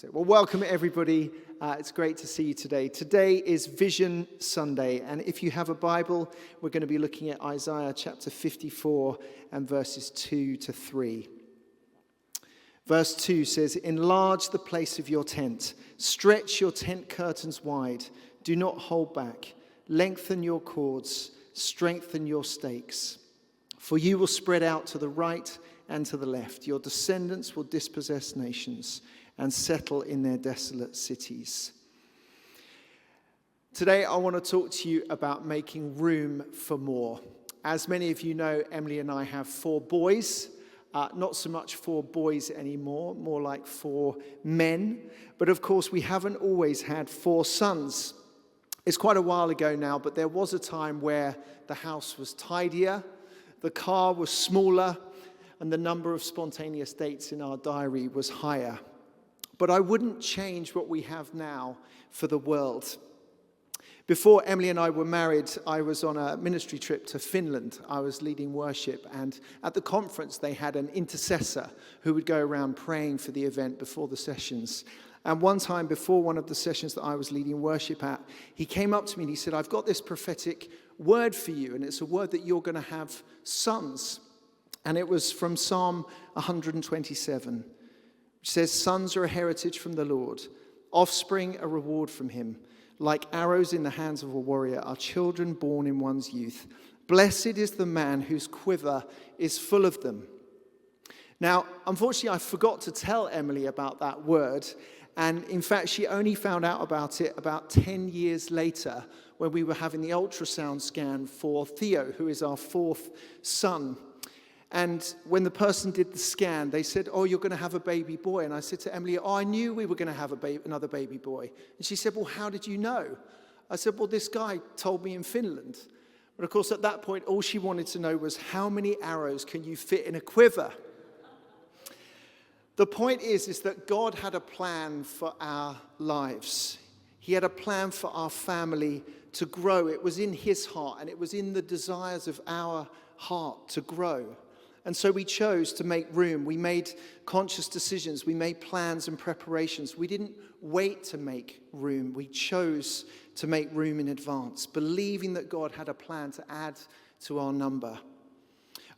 Well, welcome everybody. It's great to see you today. Today is Vision Sunday, and if you have a Bible, we're going to be looking at Isaiah chapter 54 and verses 2 to 3. Verse 2 says, "Enlarge the place of your tent, stretch your tent curtains wide, do not hold back, lengthen your cords, strengthen your stakes. For you will spread out to the right and to the left. Your descendants will dispossess nations and settle in their desolate cities." Today, I want to talk to you about making room for more. As many of you know, Emily and I have 4 boys. Not so much 4 boys anymore, more like 4 men. But of course, we haven't always had 4 sons. It's quite a while ago now, but there was a time where the house was tidier, the car was smaller, and the number of spontaneous dates in our diary was higher. But I wouldn't change what we have now for the world. Before Emily and I were married, I was on a ministry trip to Finland. I was leading worship, and at the conference they had an intercessor who would go around praying for the event before the sessions. And one time before one of the sessions that I was leading worship at, he came up to me and he said, "I've got this prophetic word for you, and it's a word that you're going to have sons." And it was from Psalm 127. Which says, "Sons are a heritage from the Lord, offspring a reward from him. Like arrows in the hands of a warrior are children born in one's youth. Blessed is the man whose quiver is full of them." Now, unfortunately, I forgot to tell Emily about that word. And in fact, she only found out about it about 10 years later when we were having the ultrasound scan for Theo, who is our 4th son. And when the person did the scan, they said, "Oh, you're going to have a baby boy." And I said to Emily, "Oh, I knew we were going to have another baby boy." And she said, "Well, how did you know?" I said, "Well, this guy told me in Finland." But of course, at that point, all she wanted to know was, how many arrows can you fit in a quiver? The point is that God had a plan for our lives. He had a plan for our family to grow. It was in his heart, and it was in the desires of our heart to grow. And so we chose to make room. We made conscious decisions. We made plans and preparations. We didn't wait to make room. We chose to make room in advance, believing that God had a plan to add to our number.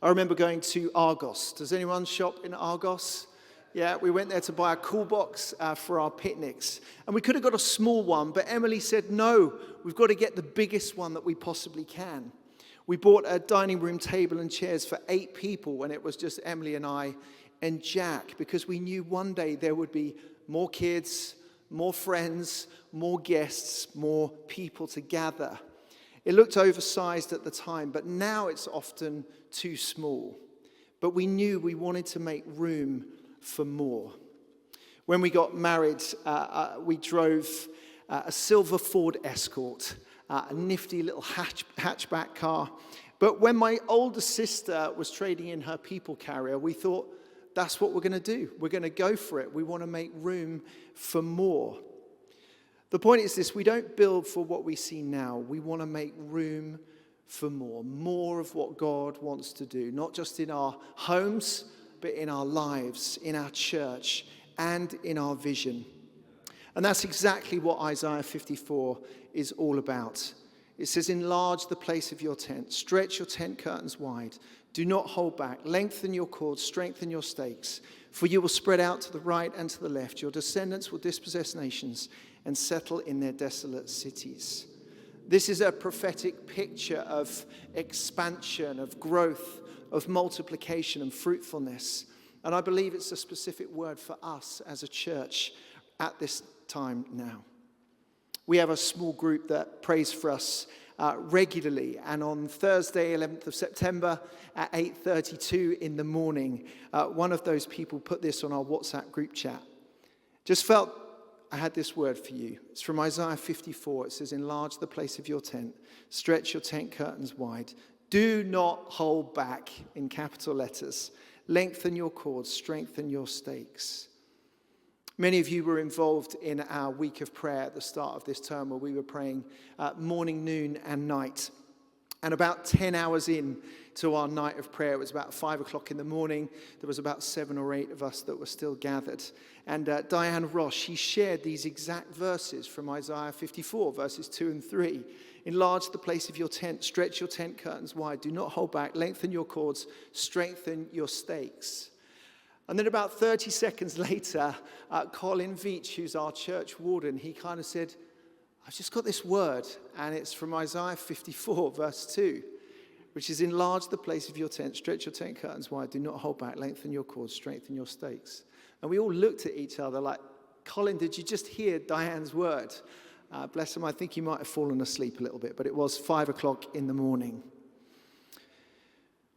I remember going to Argos. Does anyone shop in Argos? Yeah, we went there to buy a cool box for our picnics. And we could have got a small one, but Emily said, "No, we've got to get the biggest one that we possibly can." We bought a dining room table and chairs for 8 people when it was just Emily and I and Jack, because we knew one day there would be more kids, more friends, more guests, more people to gather. It looked oversized at the time, but now it's often too small. But we knew we wanted to make room for more. When we got married, we drove a silver Ford Escort, a nifty little hatchback car. But when my older sister was trading in her people carrier, we thought, that's what we're going to do. We're going to go for it. We want to make room for more. The point is this: we don't build for what we see now. We want to make room for more of what God wants to do, not just in our homes, but in our lives, in our church, and in our vision. And that's exactly what Isaiah 54 is all about. It says, "Enlarge the place of your tent, stretch your tent curtains wide, do not hold back, lengthen your cords, strengthen your stakes, for you will spread out to the right and to the left. Your descendants will dispossess nations and settle in their desolate cities." This is a prophetic picture of expansion, of growth, of multiplication and fruitfulness. And I believe it's a specific word for us as a church at this time now. We have a small group that prays for us regularly, and on Thursday, 11th of September at 8:32 in the morning, one of those people put this on our WhatsApp group chat. Just felt I had this word for you. It's from Isaiah 54. It says, "Enlarge the place of your tent, stretch your tent curtains wide. Do not hold back," in capital letters. "Lengthen your cords, strengthen your stakes." Many of you were involved in our week of prayer at the start of this term, where we were praying morning, noon, and night. And about 10 hours in to our night of prayer, it was about 5 o'clock in the morning. There was about 7 or 8 of us that were still gathered. And Diane Ross, she shared these exact verses from Isaiah 54, verses 2 and 3. Enlarge the place of your tent, stretch your tent curtains wide, do not hold back, lengthen your cords, strengthen your stakes. And then about 30 seconds later, Colin Veach, who's our church warden, he kind of said, I've just got this word, and it's from Isaiah 54, verse 2, which is enlarge the place of your tent, stretch your tent curtains wide, do not hold back, lengthen your cords, strengthen your stakes. And we all looked at each other like, Colin, did you just hear Diane's word? Bless him, I think he might have fallen asleep a little bit, but it was 5 o'clock in the morning.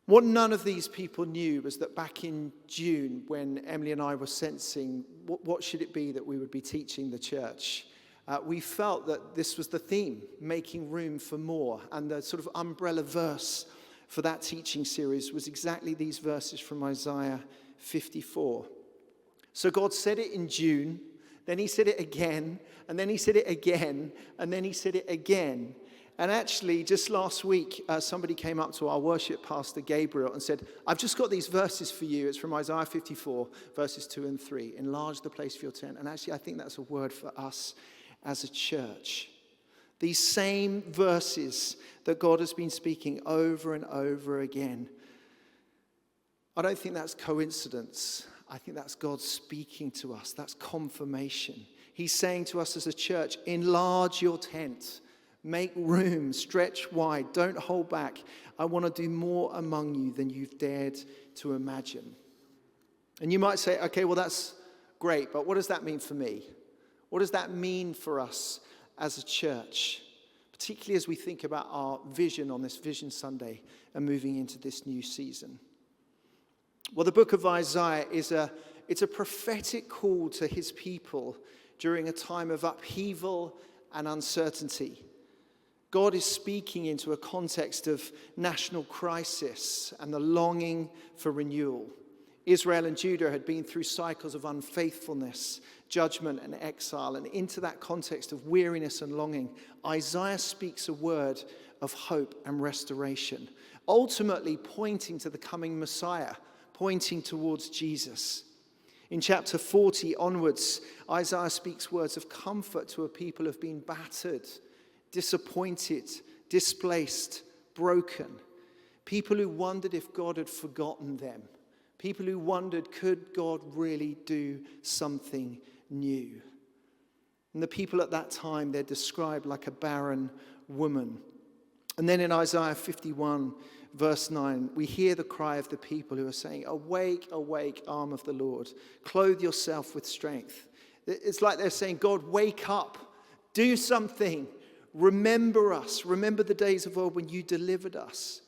What none of these people knew was that back in June, when Emily and I were sensing what should it be that we would be teaching the church, we felt that this was the theme, making room for more. And the sort of umbrella verse for that teaching series was exactly these verses from Isaiah 54. So God said it in June, then he said it again, and then he said it again, and then he said it again. And actually, just last week, somebody came up to our worship pastor, Gabriel, and said, I've just got these verses for you. It's from Isaiah 54, verses 2 and 3. Enlarge the place of your tent. And actually, I think that's a word for us as a church. These same verses that God has been speaking over and over again. I don't think that's coincidence. I think that's God speaking to us. That's confirmation. He's saying to us as a church, enlarge your tent. Make room, stretch wide, don't hold back. I want to do more among you than you've dared to imagine. And you might say, okay, well, that's great, but what does that mean for me? What does that mean for us as a church? Particularly as we think about our vision on this Vision Sunday and moving into this new season. Well, the book of Isaiah it's a prophetic call to his people during a time of upheaval and uncertainty. God is speaking into a context of national crisis and the longing for renewal. Israel and Judah had been through cycles of unfaithfulness, judgment, and exile. And into that context of weariness and longing, Isaiah speaks a word of hope and restoration, ultimately pointing to the coming Messiah, pointing towards Jesus. In chapter 40 onwards, Isaiah speaks words of comfort to a people who have been battered, disappointed, displaced, broken. People who wondered if God had forgotten them. People who wondered, could God really do something new? And the people at that time, they're described like a barren woman. And then in Isaiah 51, verse 9, we hear the cry of the people who are saying, awake, awake, arm of the Lord. Clothe yourself with strength. It's like they're saying, God, wake up. Do something. Remember us. Remember the days of old when you delivered us.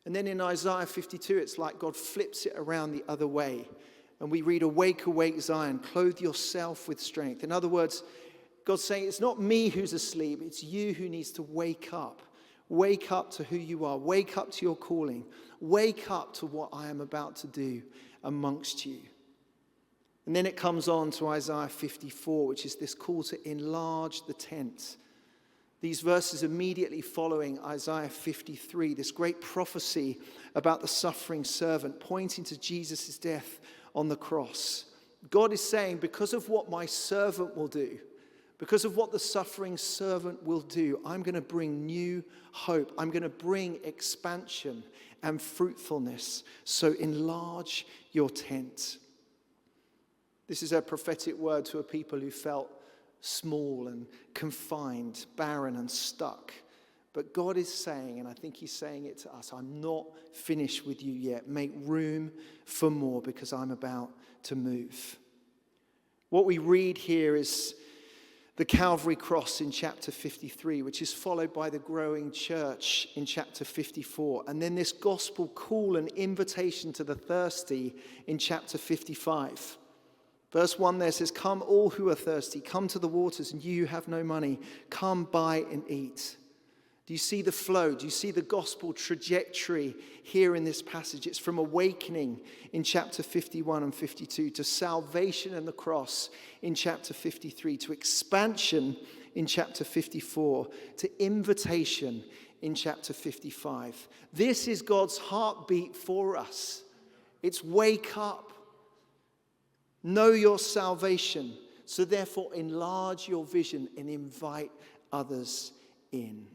And then in Isaiah 52, it's like God flips it around the other way. And we read, awake, awake, Zion, clothe yourself with strength. In other words, God's saying, it's not me who's asleep, it's you who needs to wake up. Wake up to who you are. Wake up to your calling. Wake up to what I am about to do amongst you. And then it comes on to Isaiah 54, which is this call to enlarge the tent. These verses immediately following Isaiah 53, this great prophecy about the suffering servant, pointing to Jesus' death on the cross. God is saying, because of what my servant will do, because of what the suffering servant will do, I'm going to bring new hope. I'm going to bring expansion and fruitfulness. So enlarge your tent. This is a prophetic word to a people who felt small and confined, barren and stuck. But God is saying, and I think he's saying it to us, I'm not finished with you yet. Make room for more because I'm about to move. What we read here is the Calvary cross in chapter 53, which is followed by the growing church in chapter 54. And then this gospel call and invitation to the thirsty in chapter 55. Verse 1 there says, come all who are thirsty, come to the waters, and you who have no money, come buy and eat. Do you see the flow? Do you see the gospel trajectory here in this passage? It's from awakening in chapter 51 and 52 to salvation and the cross in chapter 53 to expansion in chapter 54 to invitation in chapter 55. This is God's heartbeat for us. It's wake up. Know your salvation. So therefore enlarge your vision and invite others in.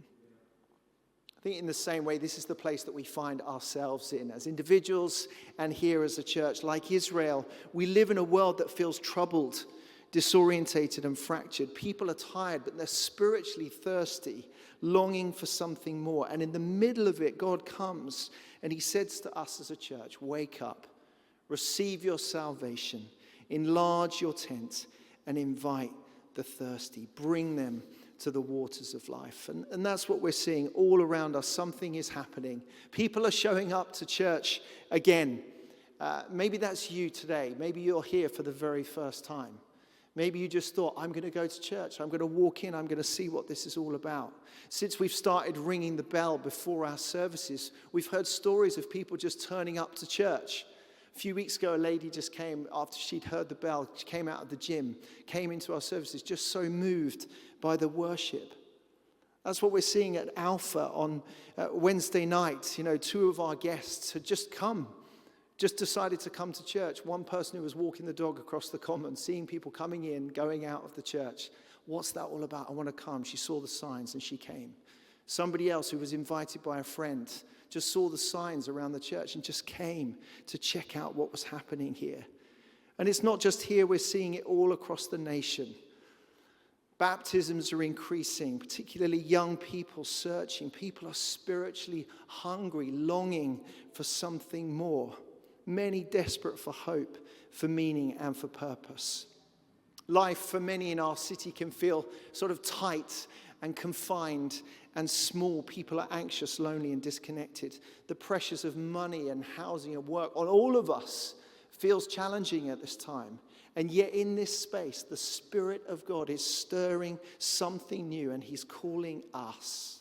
I think in the same way, this is the place that we find ourselves in as individuals and here as a church. Like Israel, we live in a world that feels troubled, disorientated, and fractured. People are tired, but they're spiritually thirsty, longing for something more. And in the middle of it, God comes and he says to us as a church, wake up, receive your salvation, enlarge your tent, and invite the thirsty. Bring them to the waters of life. And that's what we're seeing all around us. Something is happening. People are showing up to church again. Maybe that's you today. Maybe you're here for the very first time. Maybe you just thought, I'm going to go to church. I'm going to walk in. I'm going to see what this is all about. Since we've started ringing the bell before our services, we've heard stories of people just turning up to church. A few weeks ago, a lady just came after she'd heard the bell. She came out of the gym, came into our services, just so moved by the worship. That's what we're seeing at Alpha on Wednesday night. You know, 2 of our guests had just decided to come to church. One person who was walking the dog across the common, seeing people coming in, going out of the church. What's that all about? I want to come. She saw the signs and she came. Somebody else who was invited by a friend just saw the signs around the church and just came to check out what was happening here. And it's not just here, we're seeing it all across the nation. Baptisms are increasing, particularly young people searching. People are spiritually hungry, longing for something more. Many desperate for hope, for meaning, and for purpose. Life for many in our city can feel sort of tight and confined and small. People are anxious, lonely, and disconnected. The pressures of money and housing and work on all of us feels challenging at this time. And yet in this space, the Spirit of God is stirring something new and he's calling us.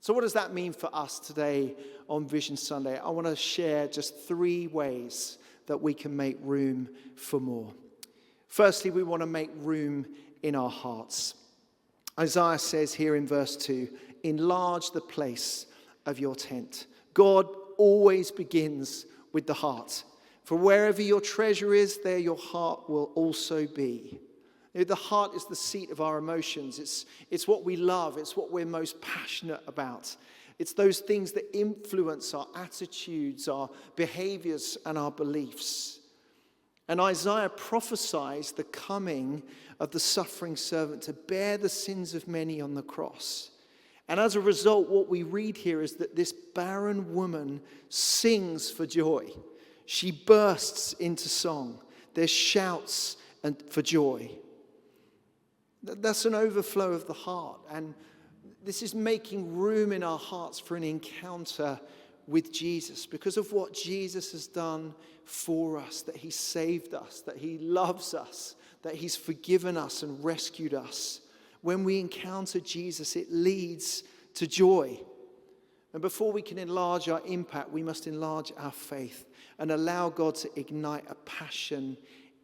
So what does that mean for us today on Vision Sunday? I want to share just 3 ways that we can make room for more. Firstly, we want to make room in our hearts. Isaiah says here in verse 2, enlarge the place of your tent. God always begins with the heart. For wherever your treasure is, there your heart will also be. You know, the heart is the seat of our emotions. It's what we love. It's what we're most passionate about. It's those things that influence our attitudes, our behaviors, and our beliefs. And Isaiah prophesies the coming of the suffering servant to bear the sins of many on the cross. And as a result, what we read here is that this barren woman sings for joy. She bursts into song. There's shouts for joy. That's an overflow of the heart. And this is making room in our hearts for an encounter with Jesus because of what Jesus has done for us, that he saved us, that he loves us, that he's forgiven us and rescued us. When we encounter Jesus, it leads to joy. And before we can enlarge our impact, we must enlarge our faith and allow God to ignite a passion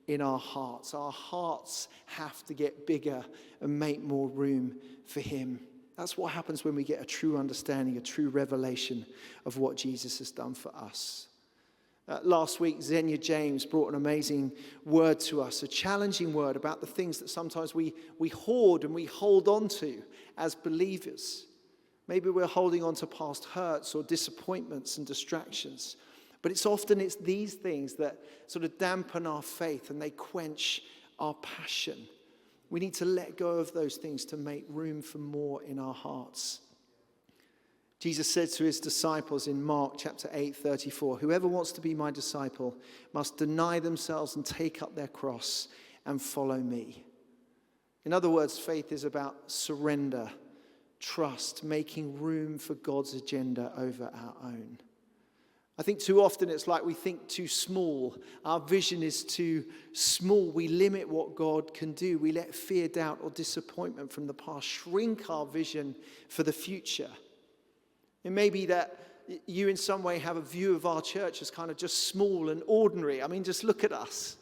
in our hearts. Our hearts have to get bigger and make more room for him. That's what happens when we get a true understanding, a true revelation of what Jesus has done for us. Last week, Xenia James brought an amazing word to us, a challenging word about the things that sometimes we hoard and we hold on to as believers. Maybe we're holding on to past hurts or disappointments and distractions. But it's these things that sort of dampen our faith and they quench our passion. We need to let go of those things to make room for more in our hearts. Jesus said to his disciples in Mark chapter 8:34, whoever wants to be my disciple must deny themselves and take up their cross and follow me. In other words, faith is about surrender, trust, making room for God's agenda over our own. I think too often it's like we think too small. Our vision is too small. We limit what God can do. We let fear, doubt, or disappointment from the past shrink our vision for the future. It may be that you in some way have a view of our church as kind of just small and ordinary. I mean, just look at us.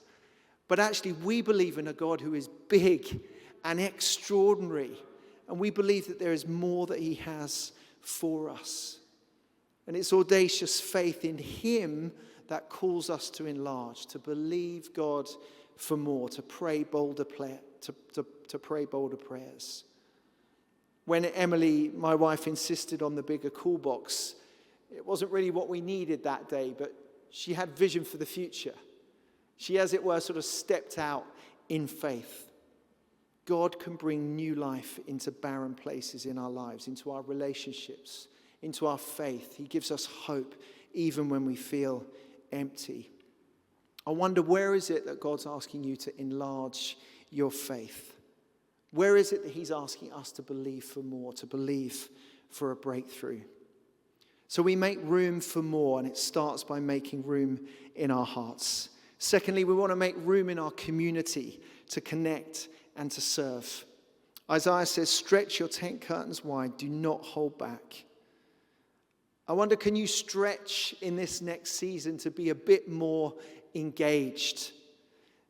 But actually, we believe in a God who is big and extraordinary. And we believe that there is more that he has for us. And it's audacious faith in him that calls us to enlarge, to believe God for more, to pray bolder pray bolder prayers. When Emily, my wife, insisted on the bigger call box, it wasn't really what we needed that day, but she had vision for the future. She, as it were, sort of stepped out in faith. God can bring new life into barren places in our lives, into our relationships, into our faith. He gives us hope even when we feel empty. I wonder, where is it that God's asking you to enlarge your faith? Where is it that he's asking us to believe for more, to believe for a breakthrough? So we make room for more, and it starts by making room in our hearts. Secondly, we want to make room in our community to connect and to serve. Isaiah says, stretch your tent curtains wide, do not hold back. I wonder, can you stretch in this next season to be a bit more engaged?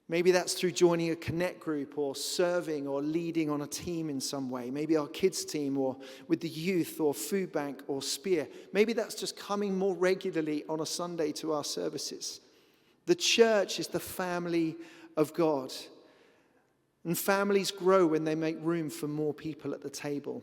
Maybe that's through joining a connect group or serving or leading on a team in some way. Maybe our kids team or with the youth or food bank or Spear. Maybe that's just coming more regularly on a Sunday to our services. The church is the family of God. And families grow when they make room for more people at the table.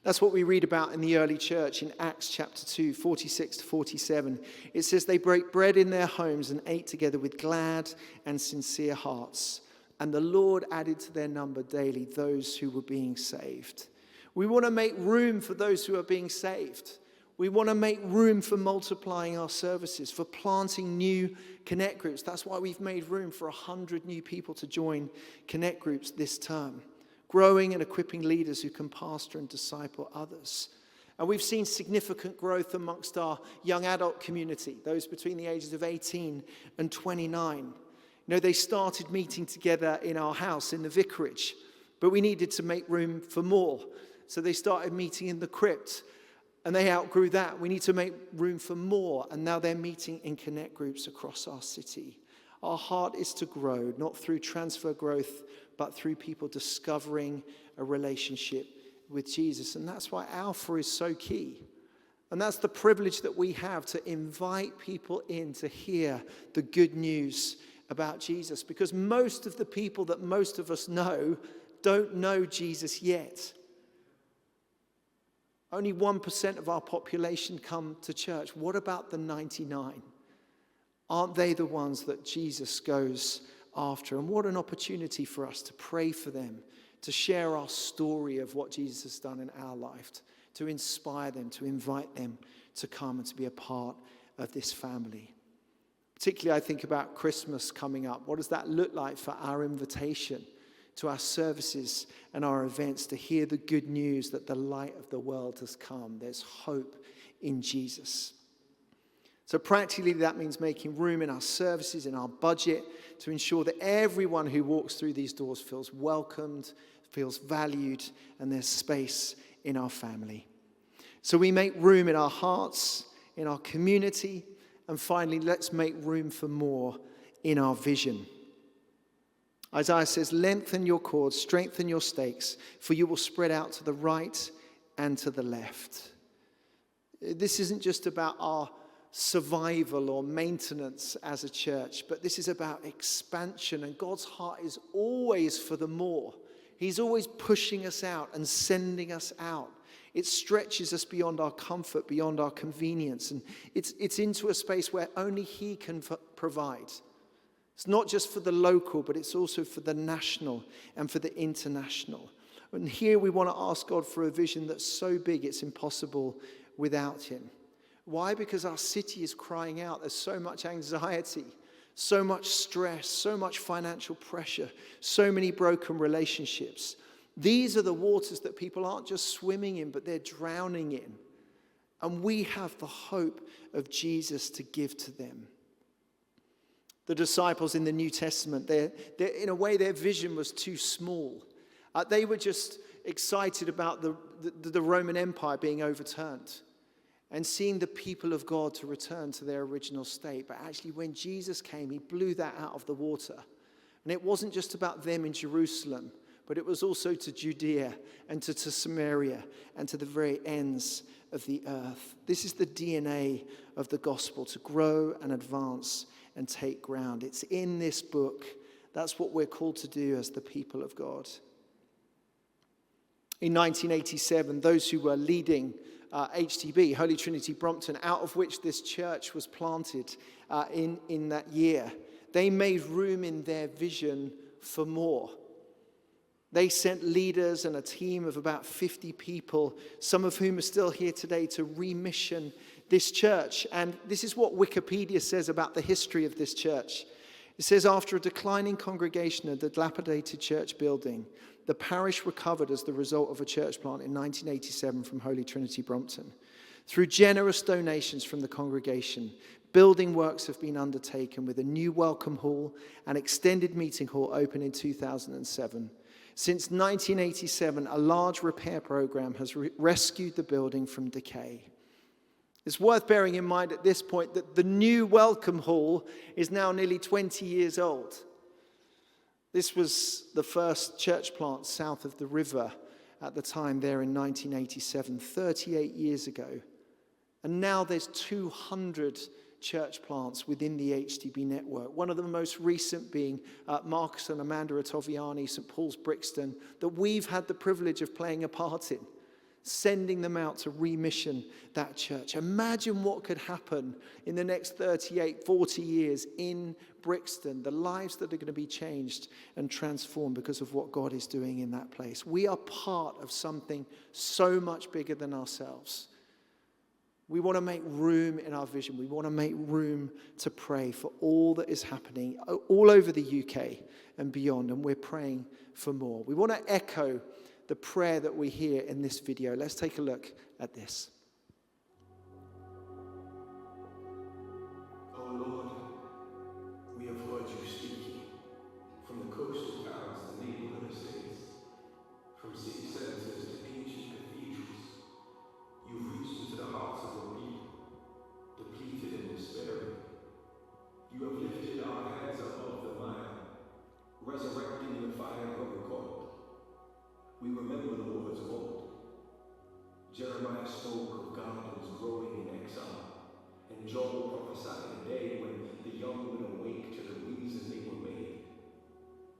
That's what we read about in the early church in Acts chapter 2, 46 to 47. It says they broke bread in their homes and ate together with glad and sincere hearts. And the Lord added to their number daily those who were being saved. We want to make room for those who are being saved. We want to make room for multiplying our services, for planting new connect groups. That's why we've made room for 100 new people to join connect groups this term. Growing and equipping leaders who can pastor and disciple others. And we've seen significant growth amongst our young adult community, those between the ages of 18 and 29. You know, they started meeting together in our house in the vicarage, but we needed to make room for more. So they started meeting in the crypt, and they outgrew that. We need to make room for more, and now they're meeting in connect groups across our city. Our heart is to grow, not through transfer growth, but through people discovering a relationship with Jesus. And that's why Alpha is so key. And that's the privilege that we have, to invite people in to hear the good news about Jesus. Because most of the people that most of us know don't know Jesus yet. Only 1% of our population come to church. What about the 99? Aren't they the ones that Jesus goes after? And what an opportunity for us to pray for them, to share our story of what Jesus has done in our life, to inspire them, to invite them to come and to be a part of this family. Particularly, I think about Christmas coming up. What does that look like for our invitation to our services and our events, to hear the good news that the light of the world has come? There's hope in Jesus. So practically, that means making room in our services, in our budget, to ensure that everyone who walks through these doors feels welcomed, feels valued, and there's space in our family. So we make room in our hearts, in our community, and finally, let's make room for more in our vision. Isaiah says, lengthen your cords, strengthen your stakes, for you will spread out to the right and to the left. This isn't just about our survival or maintenance as a church, but this is about expansion, and God's heart is always for the more. He's always pushing us out and sending us out. It stretches us beyond our comfort, beyond our convenience, and it's into a space where only he can provide. It's not just for the local, but it's also for the national and for the international. And here we want to ask God for a vision that's so big it's impossible without him. Why? Because our city is crying out. There's so much anxiety, so much stress, so much financial pressure, so many broken relationships. These are the waters that people aren't just swimming in, but they're drowning in. And we have the hope of Jesus to give to them. The disciples in the New Testament, in a way, their vision was too small. They were just excited about the Roman Empire being overturned and seeing the people of God to return to their original state. But actually, when Jesus came, he blew that out of the water. And it wasn't just about them in Jerusalem, but it was also to Judea and to Samaria and to the very ends of the earth. This is the DNA of the gospel, to grow and advance and take ground. It's in this book. That's what we're called to do as the people of God. In 1987, those who were leading HTB, Holy Trinity Brompton, out of which this church was planted in that year, they made room in their vision for more. They sent leaders and a team of about 50 people, some of whom are still here today, to remission this church. And this is what Wikipedia says about the history of this church. It says, after a declining congregation at the dilapidated church building, the parish recovered as the result of a church plant in 1987 from Holy Trinity Brompton. Through generous donations from the congregation, building works have been undertaken with a new welcome hall and extended meeting hall open in 2007. Since 1987, a large repair program has rescued the building from decay. It's worth bearing in mind at this point that the new welcome hall is now nearly 20 years old. This was the first church plant south of the river at the time there in 1987, 38 years ago. And now there's 200 church plants within the HTB network. One of the most recent being Marcus and Amanda Ottaviani, St. Paul's Brixton, that we've had the privilege of playing a part in, sending them out to remission that church. Imagine what could happen in the next 38, 40 years in Brixton, the lives that are going to be changed and transformed because of what God is doing in that place. We are part of something so much bigger than ourselves. We want to make room in our vision. We want to make room to pray for all that is happening all over the UK and beyond, and we're praying for more. We want to echo the prayer that we hear in this video. Let's take a look at this. Oh Lord, we have heard you speaking from the coastal towns to neighborhood estates, from city centers to ancient cathedrals. You've reached into the hearts of your people, depleted and despairing. You have lifted our heads above the mire, resurrecting the fire of the God. We remember the words of old. Jeremiah spoke of gardens growing in exile, and Joel prophesied a day when the young would awake to the reason they were made.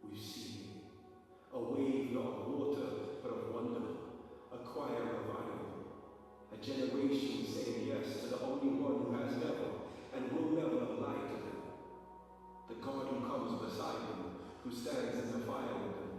We've seen a wave not of water, but of wonder, a choir revival, a generation saying yes to the only one who has never and will never lie to them, the God who comes beside them, who stands in the fire with them.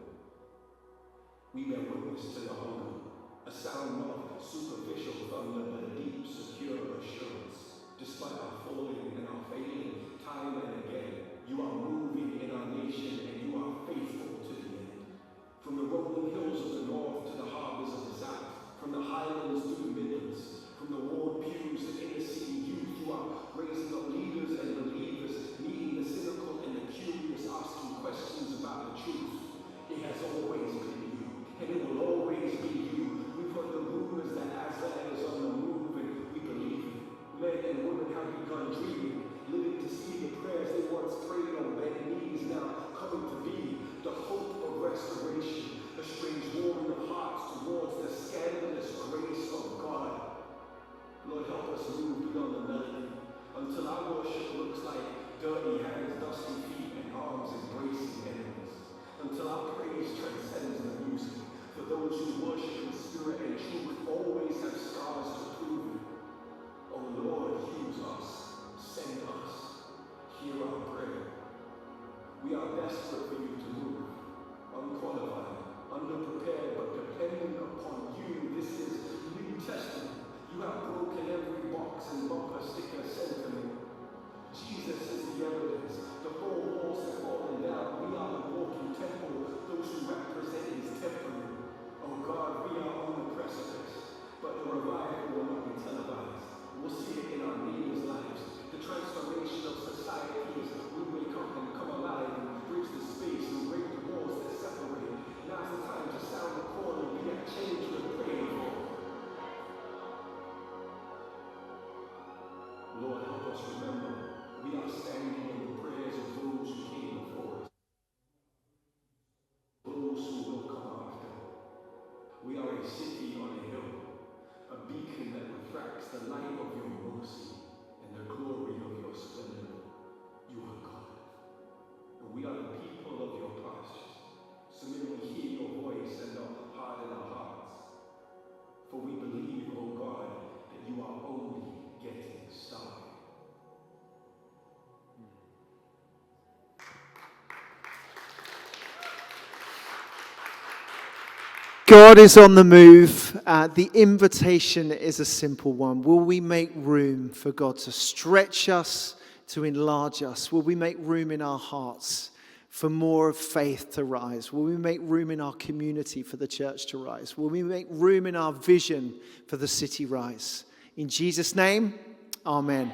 We bear witness to the hunger, a sound not superficial thunder, but a deep, secure assurance. Despite our falling and our failing, time and again, you are moving in our nation and you are faithful to the end. From the rolling hills of the north to the harbors of the south, from the highlands to the midlands, from the ward pews to inner city youth, you are raising up leaders and believers, meeting the cynical and the curious, asking questions about the truth. It has always been you. And it will always be you. We've heard the rumors that Aslan is on the move, and we believe it. Men and women have begun dreaming, living to see the prayers they once prayed on bended knees now coming to be. The hope We are a city on a hill, a beacon that refracts the light of your mercy and the glory of your splendor. You are God. And we are the people of your pastures. So may we hear your voice and not harden our hearts. For we believe, O God, that you are only getting started. God is on the move. The invitation is a simple one. Will we make room for God to stretch us, to enlarge us? Will we make room in our hearts for more of faith to rise? Will we make room in our community for the church to rise? Will we make room in our vision for the city rise? In Jesus' name, amen.